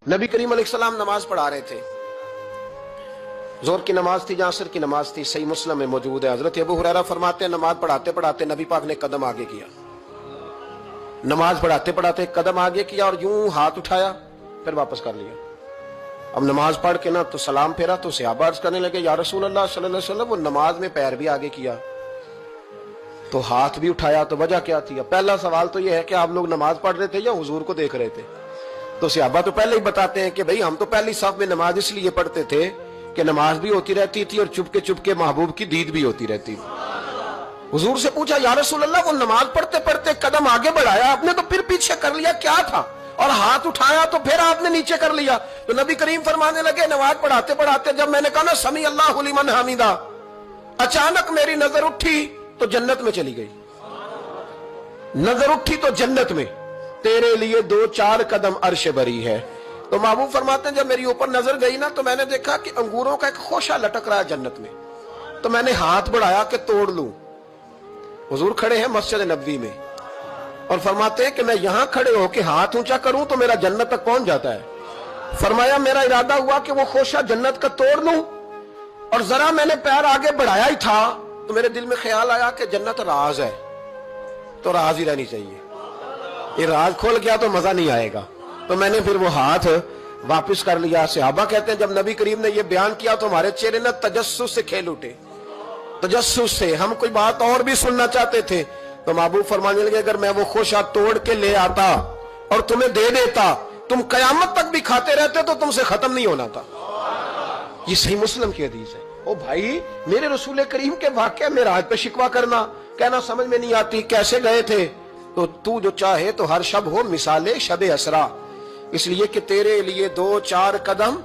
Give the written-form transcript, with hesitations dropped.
नबी करीम अलैहिस्सलाम नमाज पढ़ा रहे थे, जोर की नमाज थी या असर की नमाज थी, सही मुस्लिम में मौजूद है। हजरत अबू हुरैरा फरमाते हैं नमाज पढ़ाते पढ़ाते नबी पाक ने कदम आगे किया, नमाज पढ़ाते पढ़ाते कदम आगे किया और यूं हाथ उठाया फिर वापस कर लिया। अब नमाज पढ़ के ना तो सलाम फेरा तो सहाबा अर्ज करने लगे या रसूल अल्लाह सल्लल्लाहु अलैहि वसल्लम, वो नमाज में पैर भी आगे किया तो हाथ भी उठाया, तो वजह क्या थी? पहला सवाल तो यह है कि आप लोग नमाज पढ़ रहे थे या हुजूर को देख रहे थे? तो सहाबा तो पहले ही बताते हैं कि भाई हम तो पहली साफ में नमाज इसलिए पढ़ते थे कि नमाज भी होती रहती थी और चुपके चुपके महबूब की दीद भी होती रहती थी। हुजूर से पूछा या रसूल अल्लाह, वो नमाज पढ़ते पढ़ते कदम आगे बढ़ाया आपने तो फिर पीछे कर लिया, क्या था? और हाथ उठाया तो फिर आपने नीचे कर लिया। तो नबी करीम फरमाने लगे नमाज पढ़ाते पढ़ाते जब मैंने कहा ना समी अल्लाहु लिमन हमीदा, अचानक मेरी नजर उठी तो जन्नत में चली गई। नजर उठी तो जन्नत में, तेरे लिए 2-4 कदम अर्श बरी है। तो महबूब फरमाते हैं जब मेरी ऊपर नजर गई ना तो मैंने देखा कि अंगूरों का एक खोशा लटक रहा है जन्नत में, तो मैंने हाथ बढ़ाया कि तोड़ लूं। हुजूर खड़े हैं मस्जिद नबवी में और फरमाते हैं कि मैं यहां खड़े होकर हाथ ऊंचा करूं तो मेरा जन्नत तक पहुंच जाता है। फरमाया मेरा इरादा हुआ कि वो खोशा जन्नत का तोड़ लूं और जरा मैंने पैर आगे बढ़ाया ही था तो मेरे दिल में ख्याल आया कि जन्नत राज है तो राज ही रहनी चाहिए, ये राज खोल गया तो मजा नहीं आएगा। तो मैंने फिर वो हाथ वापस कर लिया। सहाबा कहते हैं जब नबी करीम ने ये बयान किया तो हमारे चेहरे न तजस्सुस से खेल उठे, तजस्सुस से। हम कोई बात और भी सुनना चाहते थे तो महबूब फरमाने लगे अगर मैं वो खोशा तोड़ के ले आता और तुम्हें दे देता तुम कयामत तक भी खाते रहते तो तुमसे खत्म नहीं होना था। ये सही मुस्लिम की हदीस है। ओ भाई, मेरे रसूल करीम के वाक़या में राज पे शिकवा करना, कहना समझ में नहीं आती कैसे गए थे। तो तू जो चाहे तो हर शब हो मिसाले शबे असरा, इसलिए कि तेरे लिए 2-4 कदम